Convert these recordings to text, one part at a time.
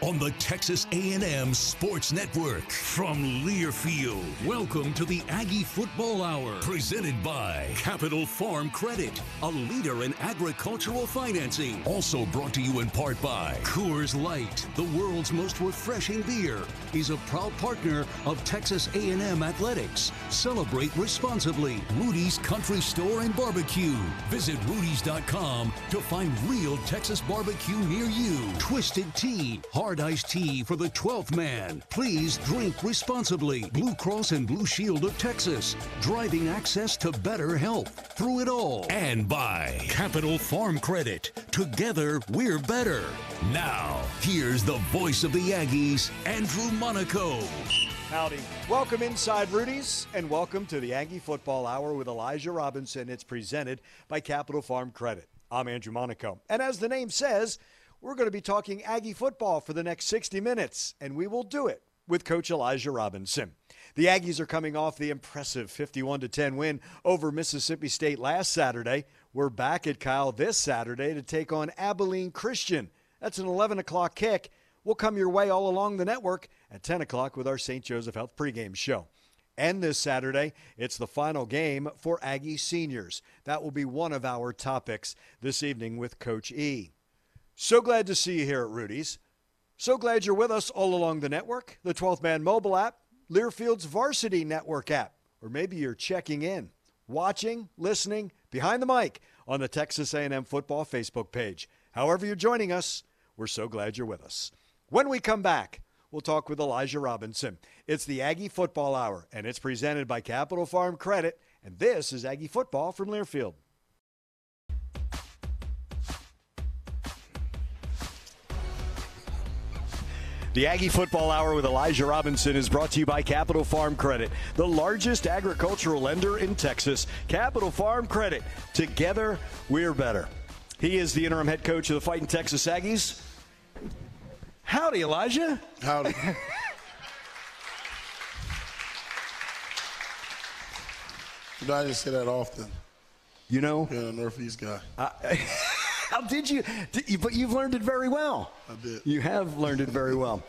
on the Texas A&M Sports Network. From Learfield, welcome to the Aggie Football Hour, presented by Capital Farm Credit, a leader in agricultural financing. Also brought to you in part by Coors Light, the world's most refreshing beer, is a proud partner of Texas A&M Athletics. Celebrate responsibly. Rudy's Country Store and Barbecue. Visit rudys.com to find real Texas barbecue near you. Twisted Tea, hard iced tea for the 12th man. Please drink responsibly. Blue Cross and Blue Shield of Texas, driving access to better health through it all. And by Capital Farm Credit. Together, we're better. Now, here's the voice of the Aggies, Andrew Monaco. Howdy. Welcome inside Rudy's, and welcome to the Aggie Football Hour with Elijah Robinson. It's presented by Capital Farm Credit. I'm Andrew Monaco. And as the name says, we're going to be talking Aggie football for the next 60 minutes, and we will do it with Coach Elijah Robinson. The Aggies are coming off the impressive 51-10 win over Mississippi State last Saturday. We're back at Kyle this Saturday to take on Abilene Christian. That's an 11 o'clock kick. We'll come your way all along the network at 10 o'clock with our St. Joseph Health pregame show. And this Saturday, it's the final game for Aggie seniors. That will be one of our topics this evening with Coach E. So glad to see you here at Rudy's. So glad you're with us all along the network, the 12th Man mobile app, Learfield's Varsity Network app, or maybe you're checking in, watching, listening, behind the mic on the Texas A&M Football Facebook page. However you're joining us, we're so glad you're with us. When we come back, we'll talk with Elijah Robinson. It's the Aggie Football Hour, and it's presented by Capital Farm Credit, and this is Aggie Football from Learfield. The Aggie Football Hour with Elijah Robinson is brought to you by Capital Farm Credit, the largest agricultural lender in Texas. Capital Farm Credit. Together, we're better. He is the interim head coach of the Fighting Texas Aggies. Howdy, Elijah. Howdy. You know, I didn't say that often. You know? Being a Northeast guy. How did you? But you've learned it very well. I did. You have learned it very well.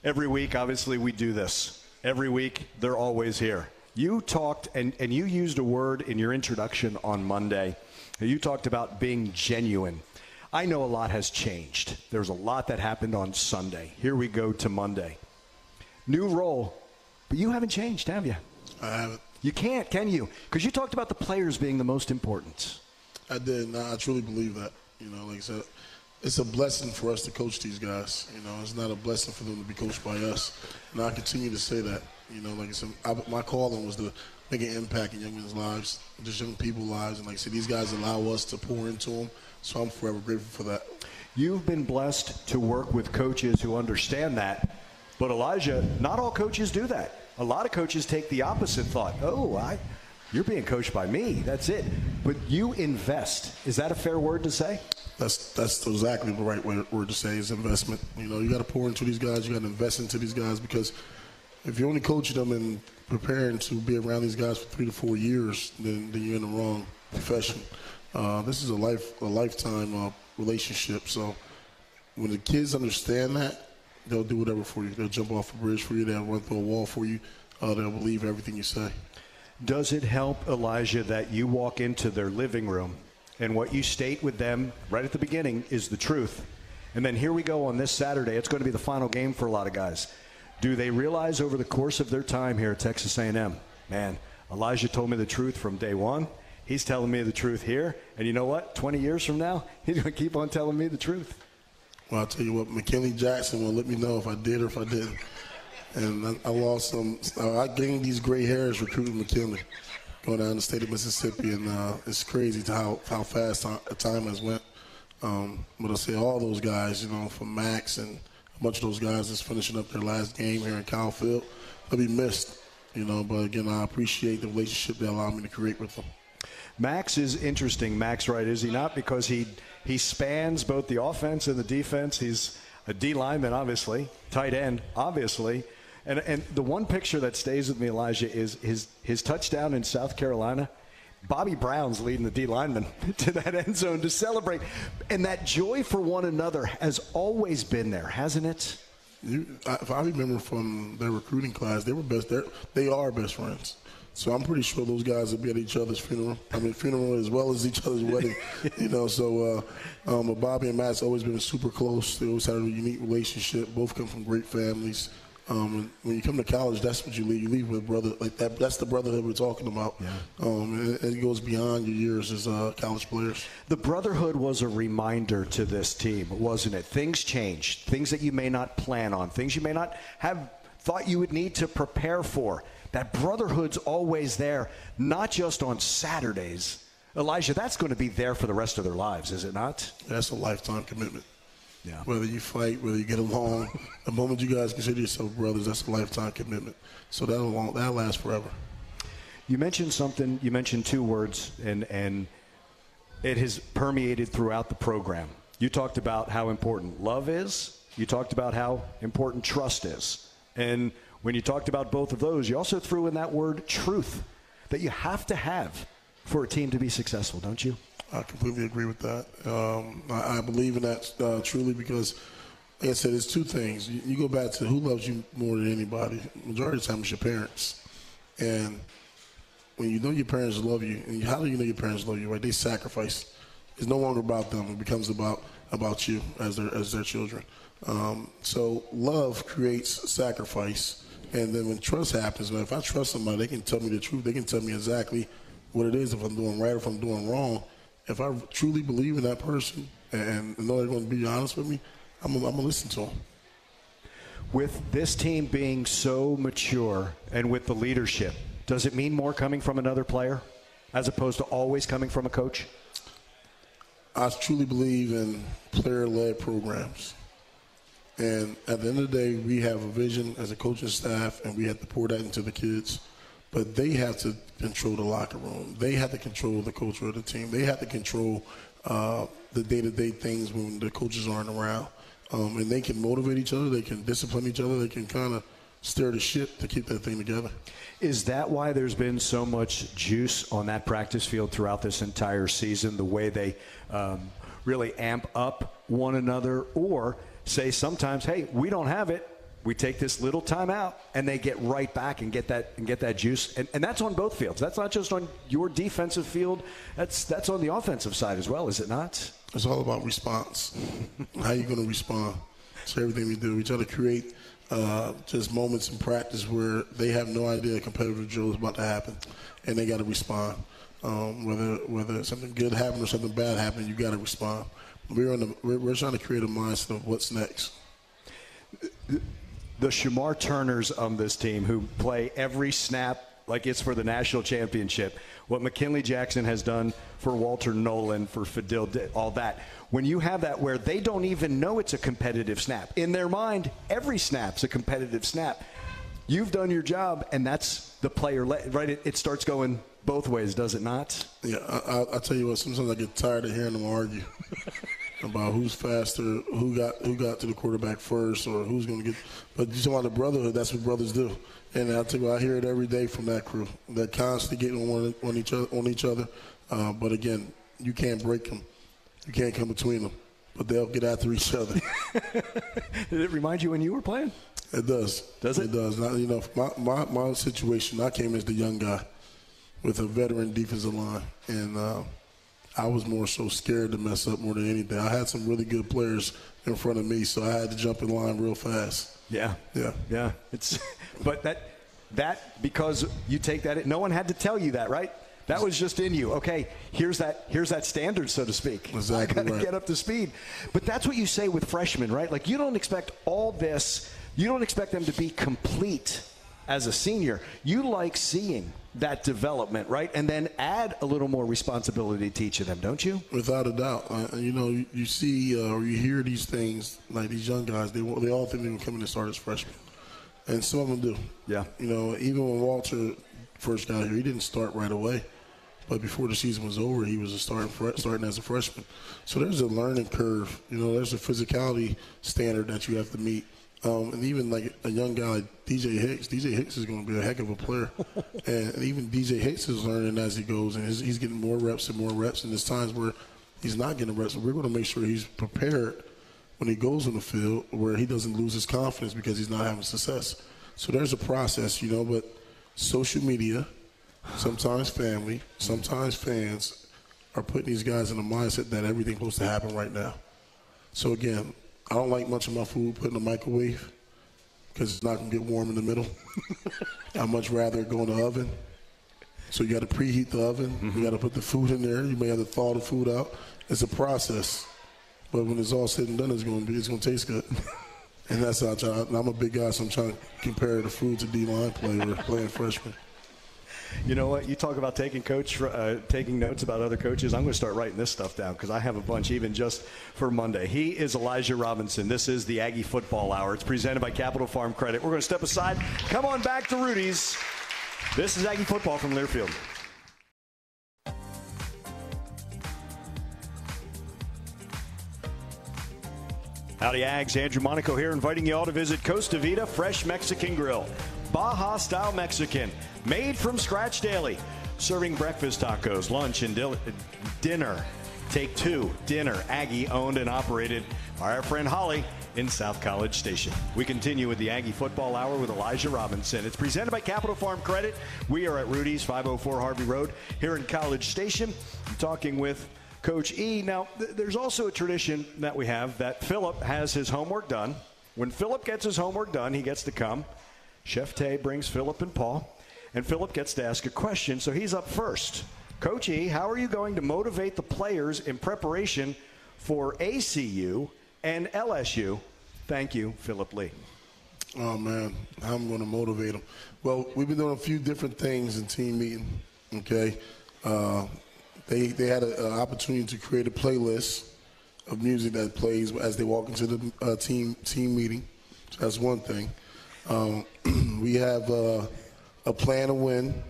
Every week, obviously, we do this. Every week, they're always here. You talked, and you used a word in your introduction on Monday. You talked about being genuine. I know a lot has changed. There's a lot that happened on Sunday. Here we go to Monday. New role, but you haven't changed, have you? I haven't. You can't, can you? Because you talked about the players being the most important. I did. I truly believe that. You know, like I said, it's a blessing for us to coach these guys. You know, it's not a blessing for them to be coached by us. And I continue to say that. You know, like I said, my calling was to make an impact in young men's lives, just young people's lives. And like I said, these guys allow us to pour into them. So I'm forever grateful for that. You've been blessed to work with coaches who understand that. But, Elijah, not all coaches do that. A lot of coaches take the opposite thought. You're being coached by me. That's it. But you invest. Is that a fair word to say? That's exactly the right word to say is investment. You know, you got to pour into these guys. You got to invest into these guys because if you're only coaching them and preparing to be around these guys for 3 to 4 years, then you're in the wrong profession. This is a lifetime relationship. So when the kids understand that, they'll do whatever for you. They'll jump off a bridge for you. They'll run through a wall for you. They'll believe everything you say. Does it help, Elijah, that you walk into their living room and what you state with them right at the beginning is the truth? And then here we go on this Saturday. It's going to be the final game for a lot of guys. Do they realize over the course of their time here at Texas A&M, man, Elijah told me the truth from day one. He's telling me the truth here. And you know what? 20 years from now, he's going to keep on telling me the truth. Well, I'll tell you what, McKinley Jackson will let me know if I did or if I didn't. And I lost some. I gained these gray hairs recruiting McKinley, going down the state of Mississippi, and it's crazy to how fast time has went. But I'll say all those guys, you know, from Max and a bunch of those guys that's finishing up their last game here in Kyle Field, they'll be missed, you know. But again, I appreciate the relationship they allow me to create with them. Max is interesting, Max, right, is he not? Because he spans both the offense and the defense. He's a D lineman, obviously, tight end, obviously. And the one picture that stays with me, Elijah, is his touchdown in South Carolina. Bobby Brown's leading the D lineman to that end zone to celebrate. And that joy for one another has always been there, hasn't it? If I remember from their recruiting class, they are best friends. So I'm pretty sure those guys will be at each other's funeral. I mean, funeral as well as each other's wedding. So Bobby and Matt's always been super close. They always had a unique relationship. Both come from great families. When you come to college, that's what you leave. You leave with a brother like that. That's the brotherhood we're talking about. Yeah. And it goes beyond your years as college players. The brotherhood was a reminder to this team, wasn't it? Things changed. Things that you may not plan on. Things you may not have thought you would need to prepare for. That brotherhood's always there, not just on Saturdays. Elijah, that's going to be there for the rest of their lives, is it not? That's a lifetime commitment. Yeah. Whether you fight, whether you get along, the moment you guys consider yourself brothers, that's a lifetime commitment. So that'll last forever. You mentioned something. You mentioned two words, and it has permeated throughout the program. You talked about how important love is. You talked about how important trust is. And when you talked about both of those, you also threw in that word truth that you have to have for a team to be successful, don't you? I completely agree with that. I believe in that truly because, like I said, it's two things. You go back to who loves you more than anybody. Majority of the time it's your parents. And when you know your parents love you, and how do you know your parents love you, right? They sacrifice. It's no longer about them. It becomes about you as their children. So love creates sacrifice. And then when trust happens, if I trust somebody, they can tell me the truth. They can tell me exactly what it is, if I'm doing right or if I'm doing wrong. If I truly believe in that person and know they're going to be honest with me, I'm going to listen to them. With this team being so mature and with the leadership, does it mean more coming from another player as opposed to always coming from a coach? I truly believe in player-led programs. And at the end of the day, we have a vision as a coaching staff, and we have to pour that into the kids. But they have to control the locker room. They have to control the culture of the team. They have to control the day-to-day things when the coaches aren't around. And they can motivate each other. They can discipline each other. They can kind of steer the ship to keep that thing together. Is that why there's been so much juice on that practice field throughout this entire season, the way they really amp up one another, or say sometimes, hey, we don't have it, we take this little time out, and they get right back and get that juice, and that's on both fields. That's not just on your defensive field. That's on the offensive side as well, is it not? It's all about response. How you going to respond to everything we do? We try to create just moments in practice where they have no idea a competitive drill is about to happen, and they got to respond. Whether something good happened or something bad happened, you got to respond. We're trying to create a mindset of what's next. The Shamar Turners on this team who play every snap like it's for the national championship, what McKinley Jackson has done for Walter Nolan, for Fadil, all that. When you have that where they don't even know it's a competitive snap, in their mind, every snap's a competitive snap. You've done your job, and that's the player, right? It starts going both ways, does it not? Yeah, I'll tell you what, sometimes I get tired of hearing them argue about who's faster, who got to the quarterback first, or who's going to get. But you talk about the brotherhood, that's what brothers do. And I'll tell you what, I hear it every day from that crew. They're constantly getting on each other. But again, you can't break them. You can't come between them. But they'll get after each other. Did it remind you when you were playing? It does. Does it? It does. Now, you know, my situation, I came as the young guy with a veteran defensive line. And I was more so scared to mess up more than anything. I had some really good players in front of me, so I had to jump in line real fast. Yeah. It's, but that because you take that, no one had to tell you that, right? That was just in you. Okay, here's that standard, so to speak. Exactly. I got to get up to speed. But that's what you say with freshmen, right? Like, you don't expect all this. You don't expect them to be complete as a senior. You like seeing that development, right? And then add a little more responsibility to each of them, don't you? Without a doubt. You know, you see or you hear these things, like these young guys, they all think they're going to come in and start as freshmen. And some of them do. Yeah. You know, even when Walter first got here, he didn't start right away. But before the season was over, he was starting as a freshman. So there's a learning curve. You know, there's a physicality standard that you have to meet. And even like a young guy like DJ Hicks is going to be a heck of a player. And even DJ Hicks is learning as he goes, and he's getting more reps and more reps. And there's times where he's not getting reps. So we're going to make sure he's prepared when he goes on the field where he doesn't lose his confidence because he's not having success. So there's a process, but social media, sometimes family, sometimes fans are putting these guys in a mindset that everything's supposed to happen right now. So again, I don't like much of my food put in the microwave because it's not going to get warm in the middle. I'd much rather it go in the oven. So you got to preheat the oven. You got to put the food in there. You may have to thaw the food out. It's a process. But when it's all said and done, it's going to taste good. And that's how I try. I'm a big guy, so I'm trying to compare the food to D-line play or playing freshman. You know what? You talk about taking notes about other coaches. I'm going to start writing this stuff down because I have a bunch even just for Monday. He is Elijah Robinson. This is the Aggie Football Hour. It's presented by Capital Farm Credit. We're going to step aside. Come on back to Rudy's. This is Aggie Football from Learfield. Howdy, Ags. Andrew Monaco here, inviting you all to visit Costa Vida Fresh Mexican Grill. Baja-style Mexican, made from scratch daily. Serving breakfast tacos, lunch, and dinner. Take two, dinner. Aggie owned and operated by our friend Holly in South College Station. We continue with the Aggie Football Hour with Elijah Robinson. It's presented by Capital Farm Credit. We are at Rudy's, 504 Harvey Road, here in College Station. I'm talking with Coach E. Now, there's also a tradition that we have that Philip has his homework done. When Philip gets his homework done, he gets to come. Chef Tay brings Philip and Paul, and Philip gets to ask a question, so he's up first. Coach E, how are you going to motivate the players in preparation for ACU and LSU? Thank you, Philip Lee. Oh, man, I'm going to motivate them. Well, we've been doing a few different things in team meeting, okay? They had an opportunity to create a playlist of music that plays as they walk into the team meeting. So that's one thing. We have a plan to win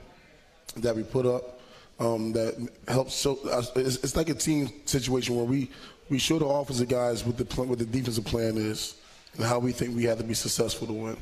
that we put up that helps show. It's like a team situation where we show the offensive guys what the defensive plan is and how we think we have to be successful to win,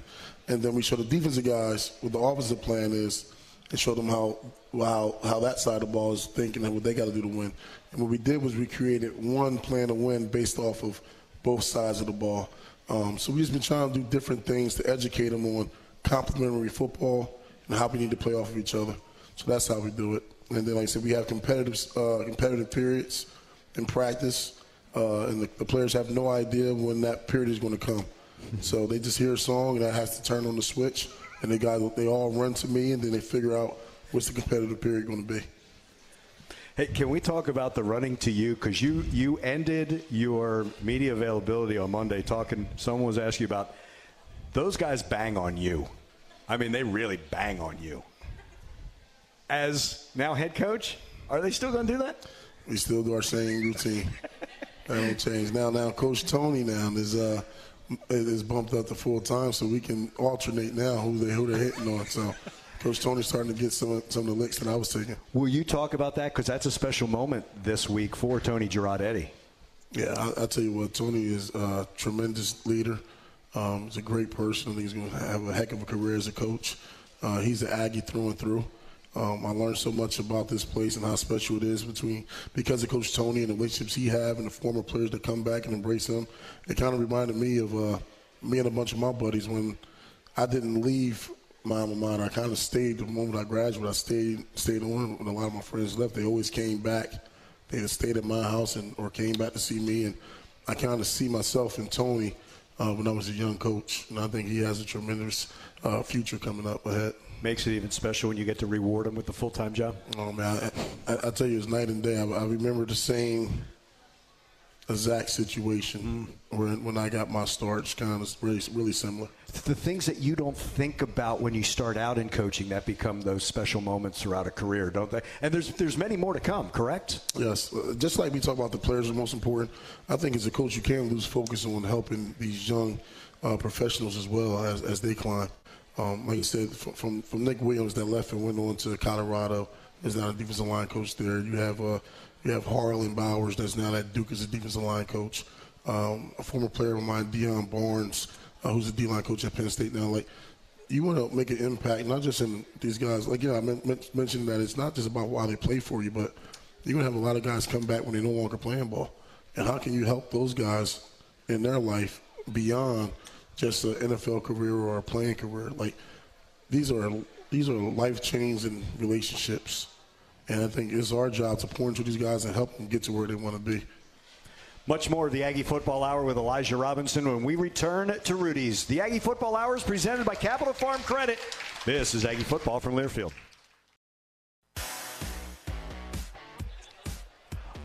and then we show the defensive guys what the offensive plan is and show them how that side of the ball is thinking and what they got to do to win. And what we did was we created one plan to win based off of both sides of the ball. So we've just been trying to do different things to educate them on complementary football and how we need to play off of each other. So that's how we do it. And then, like I said, we have competitive periods in practice, and the players have no idea when that period is going to come. So they just hear a song, and that has to turn on the switch, and they all run to me, and then they figure out what's the competitive period going to be. Hey, can we talk about the running to you? Because you ended your media availability on Monday talking. Someone was asking you about those guys bang on you. I mean, they really bang on you. As now head coach, are they still going to do that? We still do our same routine. That don't change. Now Coach Tony is bumped up to full time, so we can alternate now who they're hitting on. So Coach Tony's starting to get some of the licks that I was taking. Will you talk about that? Because that's a special moment this week for Tony Girardetti. Yeah, I'll tell you what, Tony is a tremendous leader. He's a great person. I think he's going to have a heck of a career as a coach. He's an Aggie through and through. I learned so much about this place and how special it is because of Coach Tony and the relationships he have and the former players that come back and embrace him. It kind of reminded me of me and a bunch of my buddies when I didn't leave my alma mater. I kind of stayed the moment I graduated. I stayed on when a lot of my friends left. They always came back. They had stayed at my house or came back to see me. And I kind of see myself in Tony when I was a young coach. And I think he has a tremendous future coming up ahead. Makes it even special when you get to reward him with the full-time job. Oh, man, I tell you, it's night and day. I remember the same exact situation when I got my start. It's kind of really similar. The things that you don't think about when you start out in coaching that become those special moments throughout a career, don't they? And there's many more to come, correct? Yes. Just like we talk about the players are most important, I think as a coach you can't lose focus on helping these young professionals as well as they climb. Like you said, from Nick Williams that left and went on to Colorado, is now a defensive line coach there. You have Harlan Bowers that's now at Duke as a defensive line coach. A former player of mine, Deion Barnes, who's a D-line coach at Penn State now. Like, you want to make an impact, not just in these guys. Like, I mentioned that it's not just about why they play for you, but you're going to have a lot of guys come back when they're no longer playing ball. And how can you help those guys in their life beyond just an NFL career or a playing career. Like, these are life-changing relationships. And I think it's our job to pour into these guys and help them get to where they want to be. Much more of the Aggie Football Hour with Elijah Robinson when we return to Rudy's. The Aggie Football Hour is presented by Capital Farm Credit. This is Aggie Football from Learfield.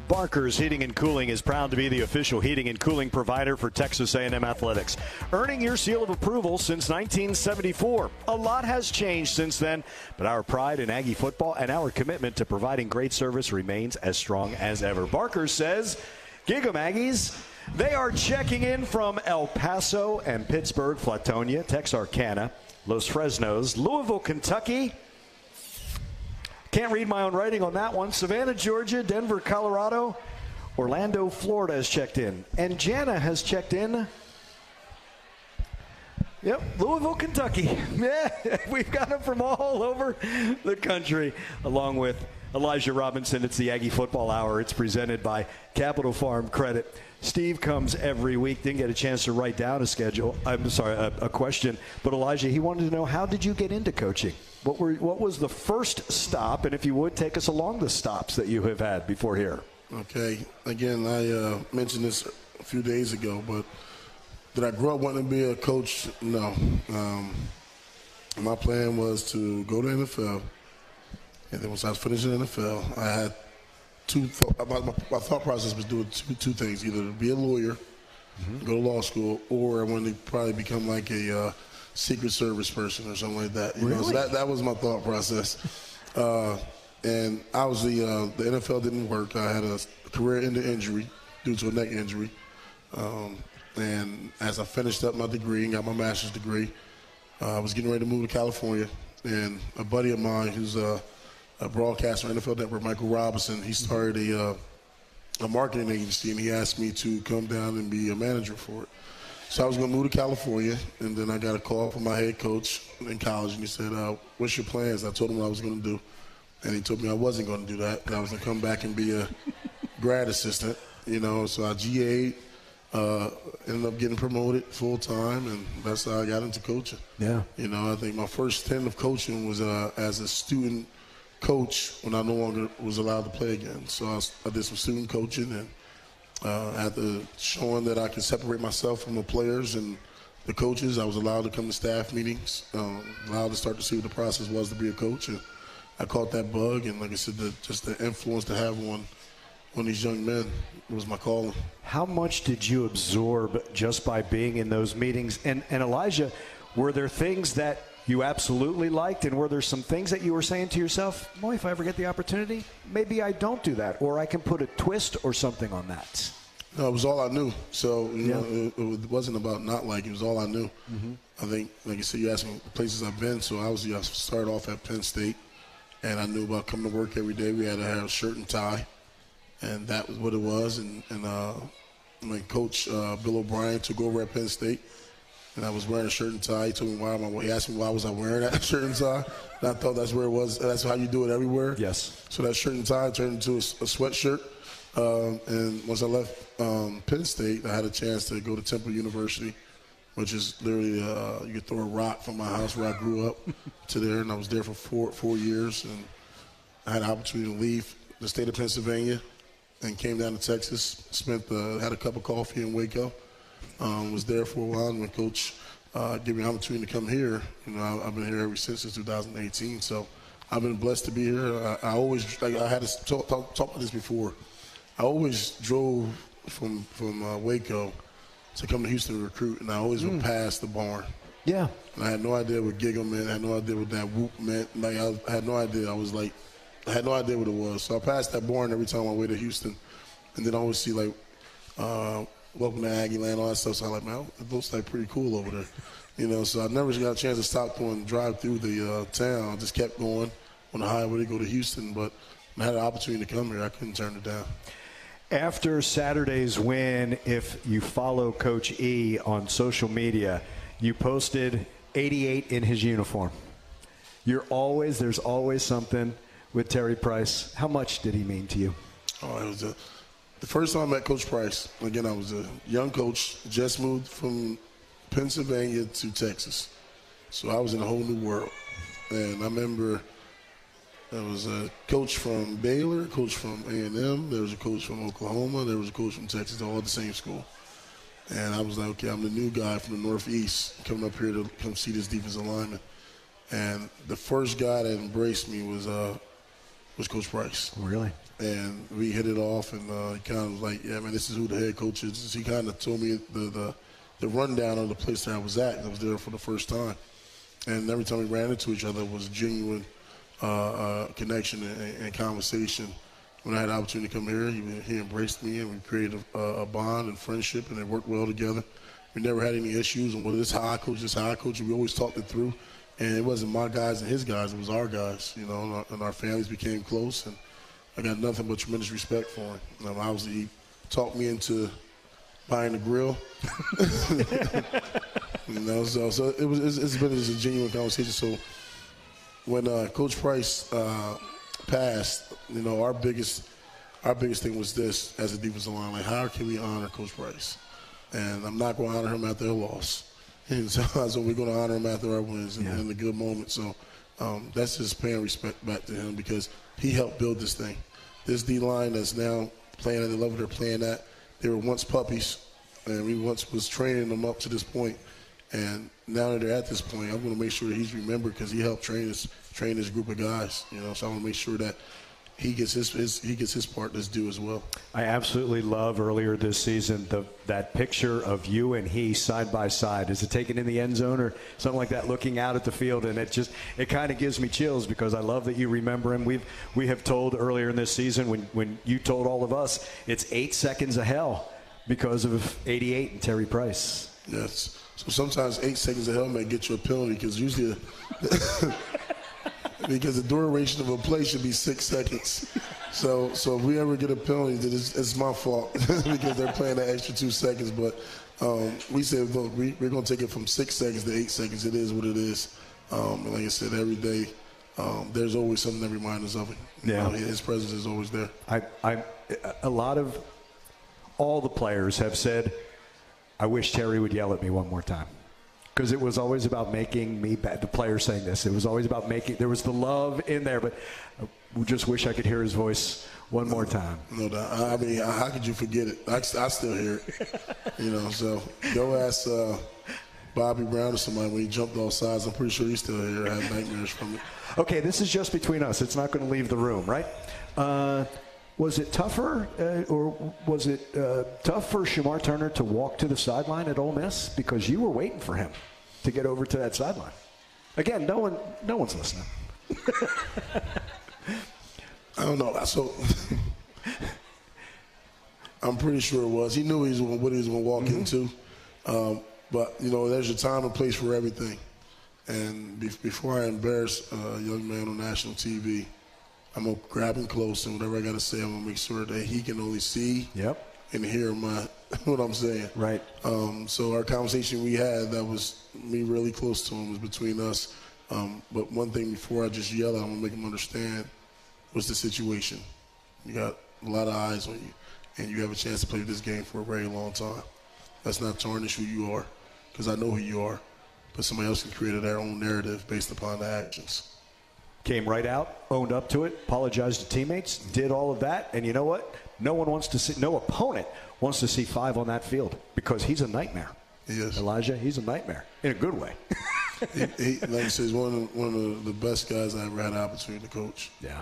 Barker's Heating and Cooling is proud to be the official heating and cooling provider for Texas A&M Athletics, earning your seal of approval since 1974. A lot has changed since then, but our pride in Aggie football and our commitment to providing great service remains as strong as ever. Barker's says, "Gig 'em, Aggies." They are checking in from El Paso and Pittsburgh, Flatonia, Texarkana, Los Fresnos, Louisville, Kentucky. Can't read my own writing on that one. Savannah, Georgia, Denver, Colorado, Orlando, Florida has checked in. And Jana has checked in. Yep, Louisville, Kentucky. Yeah, we've got them from all over the country, along with Elijah Robinson. It's the Aggie Football Hour. It's presented by Capital Farm Credit. Steve comes every week. Didn't get a chance to write down a question. But Elijah, he wanted to know, how did you get into coaching? What was the first stop? And if you would, take us along the stops that you have had before here. Okay. Again, I mentioned this a few days ago, but did I grow up wanting to be a coach? No. My plan was to go to NFL. And then once I was finishing NFL, I had my thought process was doing two things: either to be a lawyer, go to law school, or I wanted to probably become like a Secret Service person or something like that. You know, so that was my thought process. And obviously, the NFL didn't work. I had a career-ending injury due to a neck injury. And as I finished up my degree and got my master's degree, I was getting ready to move to California. And a buddy of mine who's a broadcaster on NFL Network, Michael Robinson, he started a marketing agency, and he asked me to come down and be a manager for it. So I was going to move to California, and then I got a call from my head coach in college, and he said, "What's your plans?" I told him what I was going to do, and he told me I wasn't going to do that, and I was going to come back and be a grad assistant. You know, so I GA'd, ended up getting promoted full time, and that's how I got into coaching. Yeah. You know, I think my first stint of coaching was as a student coach when I no longer was allowed to play again. So I did some student coaching, and after showing that I could separate myself from the players and the coaches, I was allowed to come to staff meetings, allowed to start to see what the process was to be a coach. And I caught that bug, and like I said, just the influence to have on these young men was my calling. How much did you absorb just by being in those meetings? And Elijah, were there things that you absolutely liked, and were there some things that you were saying to yourself, boy, if I ever get the opportunity, maybe I don't do that, or I can put a twist or something on that? No, it was all I knew. So, you know, it wasn't about not liking. It was all I knew. Mm-hmm. I think, like you said, you asked me the places I've been. So I started off at Penn State, and I knew about coming to work every day. We had to have a shirt and tie, and that was what it was. And my coach, Bill O'Brien, took over at Penn State. And I was wearing a shirt and tie. He told me he asked me why was I wearing that shirt and tie. And I thought that's where it was. That's how you do it everywhere. Yes. So that shirt and tie turned into a sweatshirt. And once I left Penn State, I had a chance to go to Temple University, which is literally you could throw a rock from my house where I grew up to there. And I was there for four years. And I had an opportunity to leave the state of Pennsylvania and came down to Texas. Had a cup of coffee in Waco. Was there for a while, and when Coach gave me an opportunity to come here, you know, I've been here ever since 2018. So I've been blessed to be here. I always, like I had to talk about this before. I always drove from Waco to come to Houston to recruit, and I always would pass the barn. Yeah. And I had no idea what gig meant. I had no idea what that whoop meant. Like I had no idea. I had no idea what it was. So I passed that barn every time on my way to Houston, and then I always see like. Welcome to Aggie Land, all that stuff. So I'm like, man, it looks like pretty cool over there. You know, so I never got a chance to stop and drive through the town. I just kept going on the highway to go to Houston. But when I had an opportunity to come here, I couldn't turn it down. After Saturday's win, if you follow Coach E on social media, you posted 88 in his uniform. There's always something with Terry Price. How much did he mean to you? Oh, it was The first time I met Coach Price, again, I was a young coach, just moved from Pennsylvania to Texas. So I was in a whole new world. And I remember there was a coach from Baylor, a coach from A&M, there was a coach from Oklahoma, there was a coach from Texas, they're all at the same school. And I was like, okay, I'm the new guy from the Northeast coming up here to come see this defensive lineman. And the first guy that embraced me was Coach Price. Really? And we hit it off, and he kind of was like, yeah, man, this is who the head coach is. He kind of told me the rundown of the place that I was at. I was there for the first time. And every time we ran into each other, it was genuine connection and conversation. When I had the opportunity to come here, he embraced me, and we created a bond and friendship, and it worked well together. We never had any issues. And, well, this is how I coach, this is how I coach. We always talked it through. And it wasn't my guys and his guys. It was our guys, you know, and our families became close. And I got nothing but tremendous respect for him. Obviously, he talked me into buying the grill. You know, so it's been a genuine conversation. So when Coach Price passed, you know, our biggest thing was this as a defensive line, like, how can we honor Coach Price? And I'm not going to honor him after a loss. And so we're going to honor him after our wins and the good moments. So that's just paying respect back to him because he helped build this thing. This D-line that's now playing at the level they're playing at, they were once puppies, and we once was training them up to this point. And now that they're at this point, I'm going to make sure that he's remembered because he helped train this group of guys. You know, so I want to make sure that he gets his part that's due as well. I absolutely love earlier this season that picture of you and he side by side. Is it taken in the end zone or something like that, looking out at the field? And it kind of gives me chills because I love that you remember him. We have told earlier in this season when you told all of us it's 8 seconds of hell because of 88 and Terry Price. Yes. So sometimes 8 seconds of hell may get you a penalty because usually because the duration of a play should be 6 seconds. So if we ever get a penalty, then it's my fault because they're playing that extra 2 seconds. But we said, look, we're going to take it from 6 seconds to 8 seconds. It is what it is. And like I said, every day there's always something that reminds us of it. Yeah. His presence is always there. All the players have said, I wish Terry would yell at me one more time. Because it was always about making me bad. The players saying this. It was always about there was the love in there, but I just wish I could hear his voice one more time. No doubt. I mean, how could you forget it? I still hear it. You know, so go ask Bobby Brown or somebody when he jumped off sides. I'm pretty sure he's still here. I have nightmares from it. Okay, this is just between us. It's not going to leave the room, right? Was it tougher, or was it tough for Shamar Turner to walk to the sideline at Ole Miss because you were waiting for him to get over to that sideline? Again, no one's listening. I don't know. So I'm pretty sure it was. He knew what he was going to walk into. But you know, there's a time and place for everything. And before I embarrass a young man on national TV, I'm going to grab him close, and whatever I got to say, I'm going to make sure that he can only see and hear what I'm saying. Right. So our conversation we had, that was me really close to him, was between us. But one thing before I just yell at him, I'm going to make him understand what's the situation. You got a lot of eyes on you, and you have a chance to play this game for a very long time. Let's not tarnish who you are, because I know who you are, but somebody else can create their own narrative based upon the actions. Came right out, owned up to it, apologized to teammates, did all of that, and you know what? No opponent wants to see 5 on that field because he's a nightmare. He is. Elijah, he's a nightmare in a good way. he like I said, he's one of the best guys I ever had the opportunity to coach. Yeah.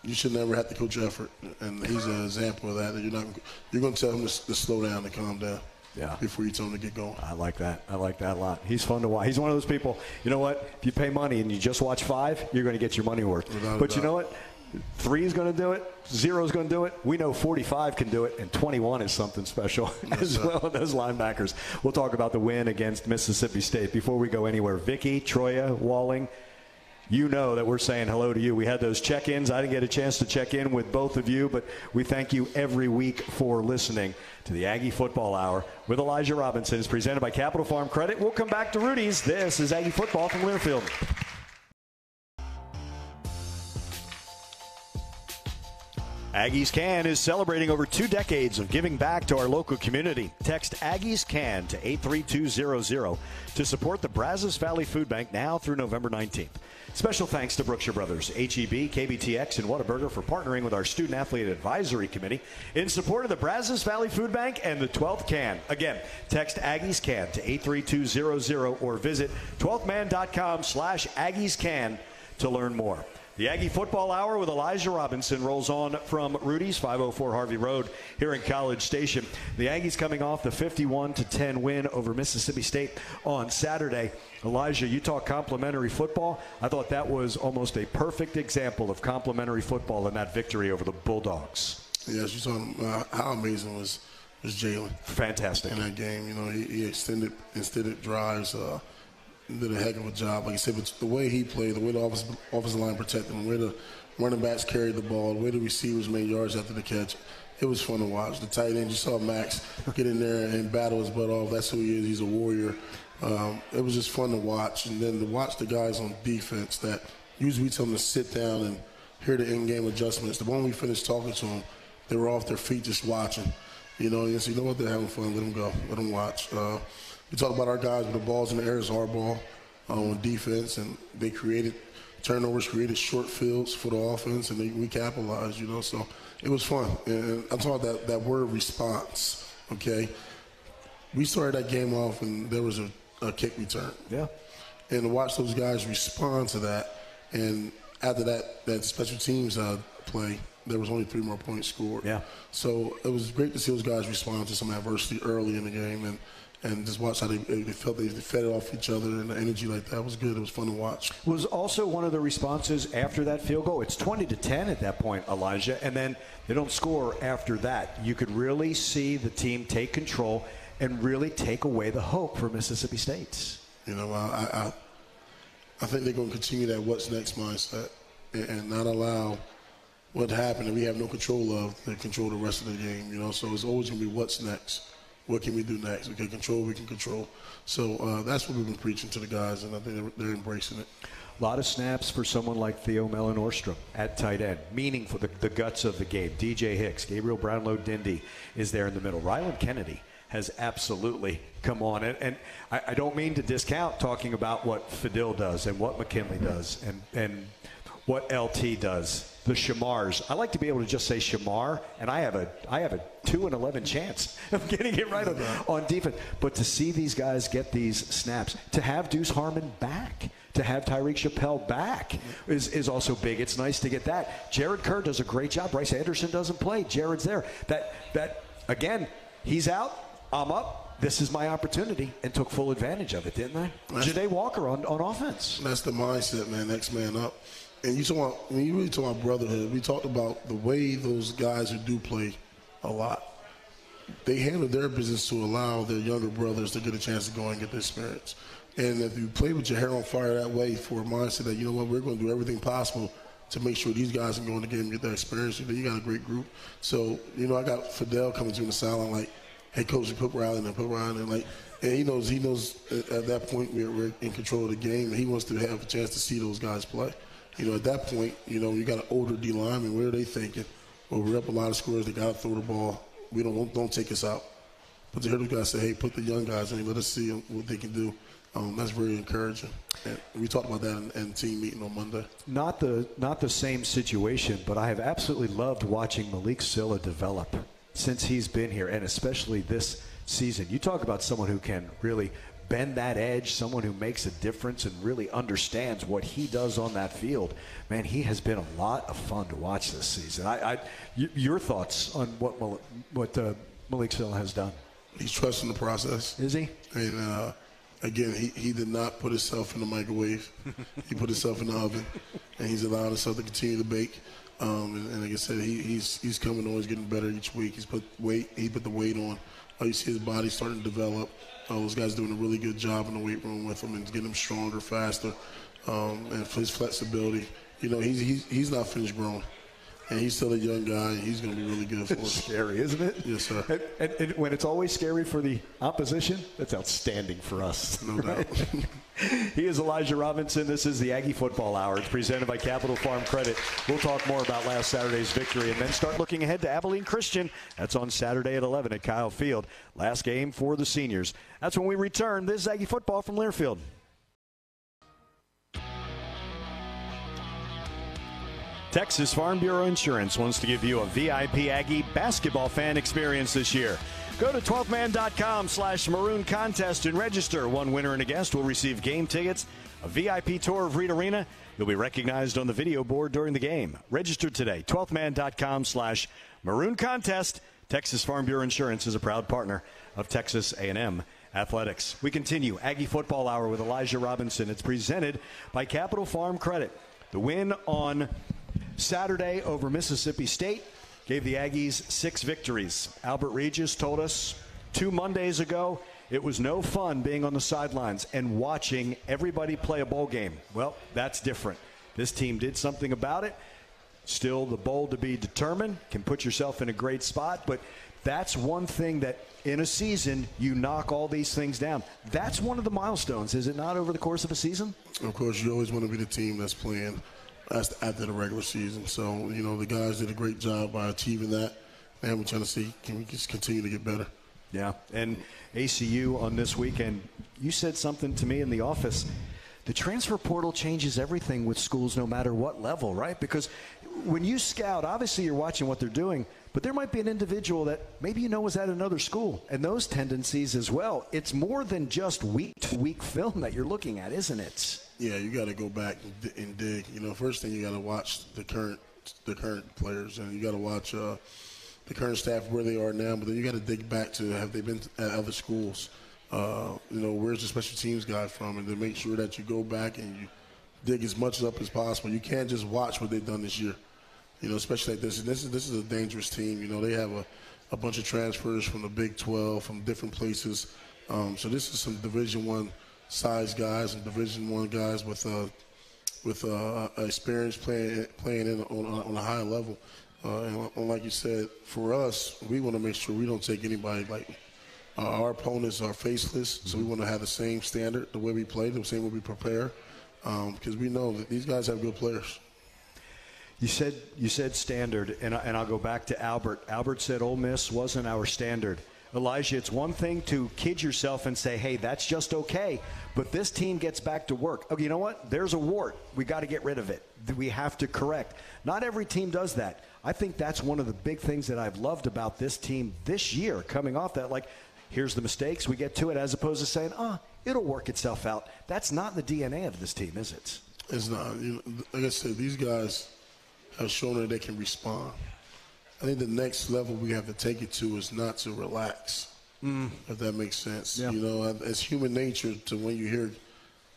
You should never have to coach effort, and he's an example of that. You're going to tell him to slow down and calm down. Yeah. Before you tell him to get going. I like that. I like that a lot. He's fun to watch. He's one of those people, you know what? If you pay money and you just watch 5, you're going to get your money worth. But you know what? 3 is going to do it. 0 is going to do it. We know 45 can do it, and 21 is something special as well with those linebackers. We'll talk about the win against Mississippi State. Before we go anywhere, Vicky, Troya, Walling, you know that we're saying hello to you. We had those check-ins. I didn't get a chance to check in with both of you, but we thank you every week for listening to the Aggie Football Hour with Elijah Robinson. It's presented by Capital Farm Credit. We'll come back to Rudy's. This is Aggie Football from Learfield. Aggies Can is celebrating over 2 decades of giving back to our local community. Text Aggies Can to 83200 to support the Brazos Valley Food Bank now through November 19th. Special thanks to Brookshire Brothers, HEB, KBTX, and Whataburger for partnering with our Student Athlete Advisory Committee in support of the Brazos Valley Food Bank and the 12th Can. Again, text Aggies Can to 83200 or visit 12thman.com/Aggies Can to learn more. The Aggie Football Hour with Elijah Robinson rolls on from Rudy's, 504 Harvey Road here in College Station. The Aggies coming off the 51-10 win over Mississippi State on Saturday. Elijah, you talk complimentary football. I thought that was almost a perfect example of complimentary football in that victory over the Bulldogs. Yes, you saw how amazing was Jalen. Fantastic. In that game, you know, he extended drives, did a heck of a job. Like I said, but the way he played, the way the offensive line protected him, the way the running backs carried the ball, the way the receivers made yards after the catch, it was fun to watch. The tight end, you saw Max get in there and battle his butt off. That's who he is. He's a warrior. It was just fun to watch. And then to watch the guys on defense that usually we tell them to sit down and hear the in-game adjustments. The moment we finished talking to them, they were off their feet just watching. You know, and so you know what, they're having fun. Let them go. Let them watch. We talk about our guys with the balls in the air is our ball on defense, and they created turnovers, created short fields for the offense, and we capitalized, you know. So it was fun. And I'm talking about that word response, okay? We started that game off, and there was a kick return. Yeah. And to watch those guys respond to that, and after that special teams play, there was only 3 more points scored. Yeah. So it was great to see those guys respond to some adversity early in the game, and just watch how they felt they fed it off each other, and the energy like that was good. It was fun to watch. Was also one of the responses after that field goal. It's 20-10 at that point, Elijah, and then they don't score after that. You could really see the team take control and really take away the hope for Mississippi State. You know, I think they're going to continue that what's next mindset and not allow what happened that we have no control of to control the rest of the game. You know, so it's always going to be what's next. What can we do next? We can control. So that's what we've been preaching to the guys, and I think they're embracing it. A lot of snaps for someone like Theo Mellon-Orstrom at tight end, meaningful, the guts of the game. DJ Hicks, Gabriel Brownlow-Dindy is there in the middle. Ryland Kennedy has absolutely come on. And I don't mean to discount talking about what Fadil does and what McKinley does and what LT does. The Shamars. I like to be able to just say Shamar, and I have a 2 in 11 chance of getting it right on defense. But to see these guys get these snaps, to have Deuce Harmon back, to have Tyreek Chappelle back is also big. It's nice to get that. Jared Kerr does a great job. Bryce Anderson doesn't play. Jared's there. That again, he's out. I'm up. This is my opportunity, and took full advantage of it, didn't they? Ja'Day Walker on offense. That's the mindset, man. Next man up. And you talk about, when you really talk about brotherhood, we talked about the way those guys who do play a lot, they handle their business to allow their younger brothers to get a chance to go and get the experience. And if you play with your hair on fire that way for a mindset that, you know what, we're going to do everything possible to make sure these guys can go in the game and get that experience, you got a great group. So, you know, I got Fidel coming to the sideline like, hey, coach, put Riley in, like, and he knows at that point we're in control of the game, and he wants to have a chance to see those guys play. You know, at that point, you know, you got an older D lineman. Where are they thinking? Well, we're up a lot of scores. They got to throw the ball. We don't take us out. But to hear those guys say, hey, put the young guys in, let us see what they can do. That's very encouraging. And we talked about that in team meeting on Monday. Not the same situation, but I have absolutely loved watching Malik Silla develop since he's been here, and especially this season. You talk about someone who can really bend that edge, someone who makes a difference and really understands what he does on that field. Man, he has been a lot of fun to watch this season. Your thoughts on what Malik Silla has done? He's trusting the process. Is he? And again, he did not put himself in the microwave. He put himself in the oven, and he's allowed himself to continue to bake. And like I said, he's coming on. He's getting better each week. He put the weight on. You see his body starting to develop. Those guys doing a really good job in the weight room with him and getting him stronger, faster, and for his flexibility. You know, he's not finished growing. And he's still a young guy, and he's going to be really good for us. It's scary, isn't it? Yes, sir. And when it's always scary for the opposition, that's outstanding for us. No doubt. He is Elijah Robinson. This is the Aggie Football Hour. It's presented by Capital Farm Credit. We'll talk more about last Saturday's victory and then start looking ahead to Abilene Christian. That's on Saturday at 11 at Kyle Field. Last game for the seniors. That's when we return. This is Aggie Football from Learfield. Texas Farm Bureau Insurance wants to give you a VIP Aggie basketball fan experience this year. Go to 12man.com/maroon contest and register. One winner and a guest will receive game tickets, a VIP tour of Reed Arena. You'll be recognized on the video board during the game. Register today. 12man.com/maroon contest. Texas Farm Bureau Insurance is a proud partner of Texas A&M Athletics. We continue Aggie Football Hour with Elijah Robinson. It's presented by Capital Farm Credit. The win on Saturday over Mississippi State gave the Aggies 6 victories. Albert Regis told us 2 Mondays ago it was no fun being on the sidelines and watching everybody play a bowl game. Well, that's different. This team did something about it. Still the bowl to be determined. Can put yourself in a great spot, but that's one thing that in a season you knock all these things down. That's one of the milestones, is it not, over the course of a season? Of course, you always want to be the team that's playing after the regular season. So, the guys did a great job by achieving that. And we're trying to see, can we just continue to get better? Yeah, and ACU on this weekend, you said something to me in the office. The transfer portal changes everything with schools no matter what level, right? Because when you scout, obviously you're watching what they're doing, but there might be an individual that maybe was at another school, and those tendencies as well. It's more than just week-to-week film that you're looking at, isn't it? Yeah, you got to go back and dig. First thing you got to watch the current players, and you got to watch the current staff where they are now. But then you got to dig back to, have they been at other schools? Where's the special teams guy from? And to make sure that you go back and you dig as much up as possible. You can't just watch what they've done this year. Especially like this. And this is a dangerous team. They have a bunch of transfers from the Big 12, from different places. So this is some Division I size guys and Division I guys with experience playing on a high level. And like you said, for us, we want to make sure we don't take anybody lightly. Our opponents are faceless, so we want to have the same standard, the way we play, the same way we prepare, because we know that these guys have good players. You said standard, and I'll go back to Albert. Albert said Ole Miss wasn't our standard. Elijah, it's one thing to kid yourself and say, hey, that's just okay, but this team gets back to work. Oh, you know what? There's a wart. We got to get rid of it. We have to correct. Not every team does that. I think that's one of the big things that I've loved about this team this year, coming off that, like, here's the mistakes, we get to it, as opposed to saying, it'll work itself out. That's not the DNA of this team, is it? It's not. Like I said, these guys have shown that they can respond. I think the next level we have to take it to is not to relax, if that makes sense. Yeah. It's human nature to, when you hear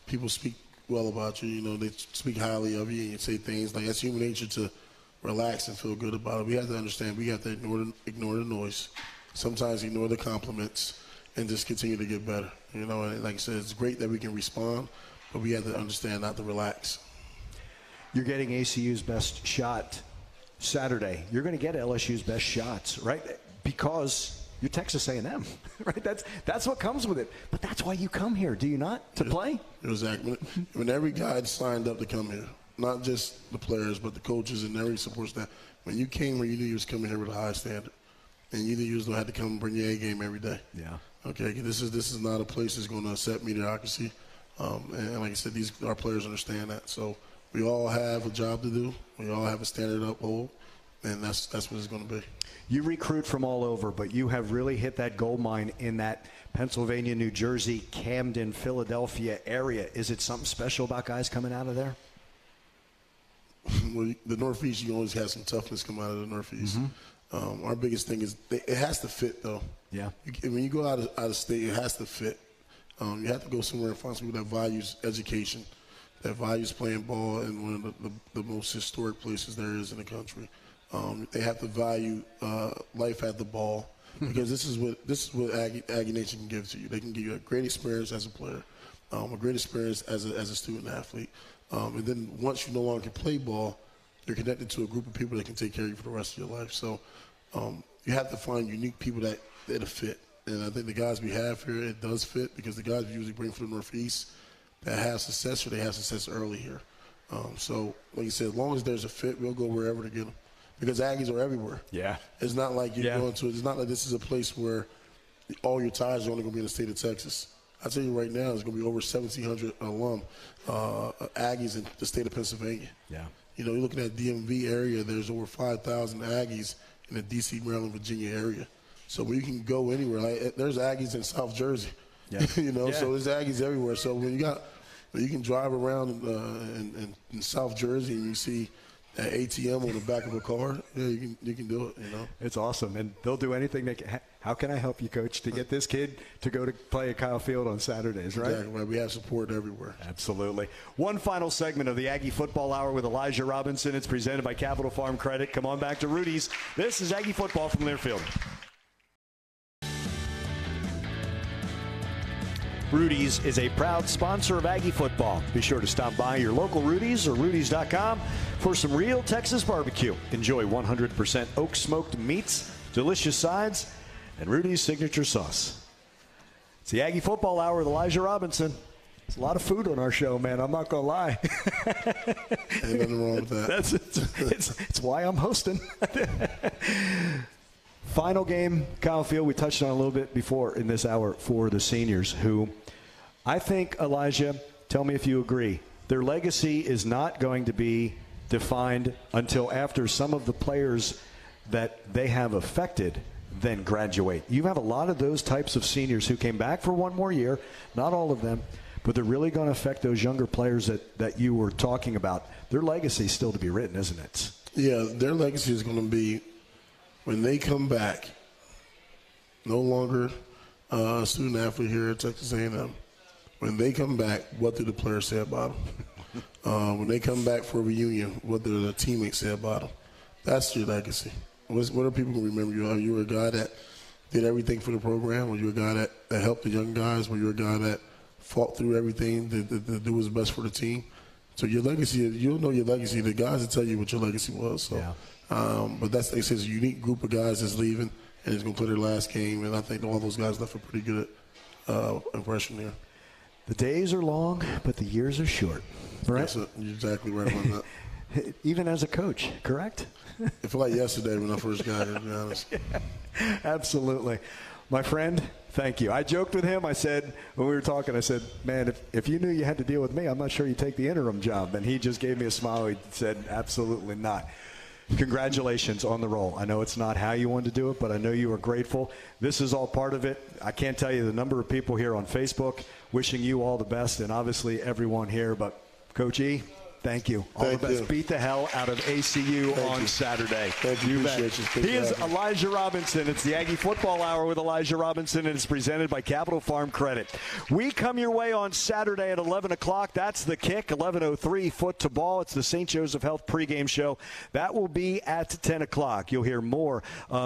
people speak well about you, they speak highly of you and you say things like, that's human nature to relax and feel good about it. We have to understand we have to ignore the noise, sometimes ignore the compliments, and just continue to get better. And like I said, it's great that we can respond, but we have to understand not to relax. You're getting ACU's best shot Saturday. You're going to get LSU's best shots, right? Because you're Texas A&M, right? That's what comes with it. But that's why you come here, do you not, to play? Exactly. When every guy signed up to come here, not just the players, but the coaches and every support staff, when you came here, you knew you was coming here with a high standard. And you knew you was going to have to come and bring your A game every day. Yeah. Okay, this is not a place that's going to accept mediocrity. And like I said, our players understand that. So we all have a job to do. We all have a standard to uphold, and that's what it's going to be. You recruit from all over, but you have really hit that gold mine in that Pennsylvania, New Jersey, Camden, Philadelphia area. Is it something special about guys coming out of there? Well, the Northeast, you always have some toughness come out of the Northeast. Mm-hmm. Our biggest thing is it has to fit, though. Yeah. When you go out of state, it has to fit. You have to go somewhere and find somebody that values education, that values playing ball in one of the most historic places there is in the country. They have to value life at the ball, because this is what Aggie Nation can give to you. They can give you a great experience as a player, a great experience as a student athlete, and then once you no longer can play ball, you're connected to a group of people that can take care of you for the rest of your life. So you have to find unique people that'll fit. And I think the guys we have here, it does fit, because the guys we usually bring from the Northeast that have success, or they have success early here. So, like you said, as long as there's a fit, we'll go wherever to get them. Because Aggies are everywhere. Yeah. It's not like you're going to – it's not like this is a place where all your ties are only going to be in the state of Texas. I tell you right now, there's going to be over 1,700 alum Aggies in the state of Pennsylvania. Yeah. You know, you're looking at DMV area, there's over 5,000 Aggies in the D.C., Maryland, Virginia area. So we can go anywhere. Like, there's Aggies in South Jersey. Yeah. You know, so there's Aggies everywhere. So when you can drive around in South Jersey and you see an ATM on the back of a car, you can do it, you know. It's awesome, and they'll do anything they can. How can I help you, Coach, to get this kid to go to play at Kyle Field on Saturdays, right? Exactly right. We have support everywhere. Absolutely. One final segment of the Aggie Football Hour with Elijah Robinson. It's presented by Capital Farm Credit. Come on back to Rudy's. This is Aggie Football from Learfield. Rudy's is a proud sponsor of Aggie Football. Be sure to stop by your local Rudy's or Rudy's.com for some real Texas barbecue. Enjoy 100% oak smoked meats, delicious sides, and Rudy's signature sauce. It's the Aggie Football Hour with Elijah Robinson. There's a lot of food on our show, man. I'm not going to lie. Ain't nothing wrong with that. It's why I'm hosting. Final game, Kyle Field, we touched on a little bit before in this hour for the seniors, who I think, Elijah, tell me if you agree, their legacy is not going to be defined until after some of the players that they have affected then graduate. You have a lot of those types of seniors who came back for one more year, not all of them, but they're really going to affect those younger players that you were talking about. Their legacy is still to be written, isn't it? Yeah, their legacy is going to be, when they come back, no longer a student athlete here at Texas A&M. When they come back, what do the players say about them? When they come back for a reunion, what do the teammates say about them? That's your legacy. What are people going to remember you? Are you a guy that did everything for the program? Were you a guy that helped the young guys? Were you a guy that fought through everything to do what's best for the team? So your legacy, you'll know your legacy. The guys will tell you what your legacy was. So. Yeah. But that's, they say, it's a unique group of guys that's leaving and is going to play their last game. And I think all those guys left a pretty good impression there. The days are long, but the years are short. Right? Yes, you're exactly right on that. Even as a coach, correct? It felt like yesterday when I first got here, to be honest. Yeah, absolutely. My friend, thank you. I joked with him. I said, when we were talking, I said, man, if you knew you had to deal with me, I'm not sure you'd take the interim job. And he just gave me a smile. He said, absolutely not. Congratulations on the role. I know it's not how you wanted to do it, but I know you are grateful. This is all part of it. I can't tell you the number of people here on Facebook wishing you all the best, and obviously everyone here. But, Coach E, thank you. All the best. Beat the hell out of ACU on Saturday. Thank you. Appreciate you. He is Elijah Robinson. It's the Aggie Football Hour with Elijah Robinson, and it's presented by Capital Farm Credit. We come your way on Saturday at 11 o'clock. That's the kick, 11:03, foot to ball. It's the St. Joseph Health pregame show. That will be at 10 o'clock. You'll hear more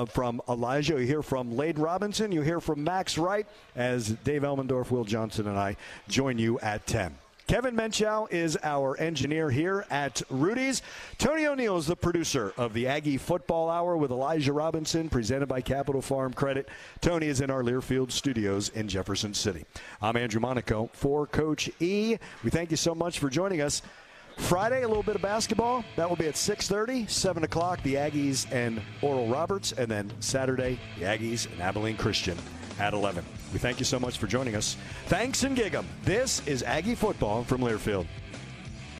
from Elijah. You'll hear from Lade Robinson. You'll hear from Max Wright as Dave Elmendorf, Will Johnson, and I join you at 10. Kevin Menchow is our engineer here at Rudy's. Tony O'Neill is the producer of the Aggie Football Hour with Elijah Robinson, presented by Capital Farm Credit. Tony is in our Learfield studios in Jefferson City. I'm Andrew Monaco for Coach E. We thank you so much for joining us. Friday, a little bit of basketball. That will be at 6:30, 7 o'clock, the Aggies and Oral Roberts. And then Saturday, the Aggies and Abilene Christian at 11. We thank you so much for joining us. Thanks and gig 'em. This is Aggie Football from Learfield.